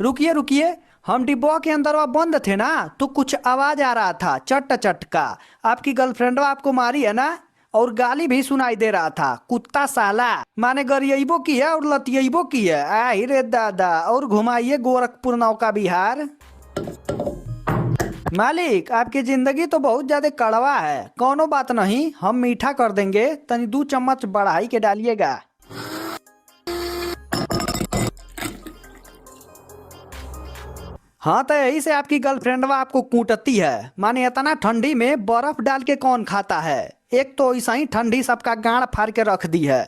रुकिए रुकिए। हम डिब्बा के अंदर वह बंद थे ना, तो कुछ आवाज आ रहा था, चट चट का। आपकी गर्लफ्रेंड आपको मारी है ना? और गाली भी सुनाई दे रहा था, कुत्ता साला। माने गरियबो की है और लतियबो की है। आई रे दादा, और घुमाइए गोरखपुर नौका विहार। मालिक, आपकी जिंदगी तो बहुत ज्यादा कड़वा है। कोनो बात नहीं, हम मीठा कर देंगे, तनी 2 चम्मच बढ़ाई के डालिएगा। हाँ, तो यही से आपकी गर्लफ्रेंडवा आपको कूटती है। माने इतना ठंडी में बर्फ डाल के कौन खाता है? एक तो ऐसा ही ठंडी सबका गांड फाड़ के रख दी है।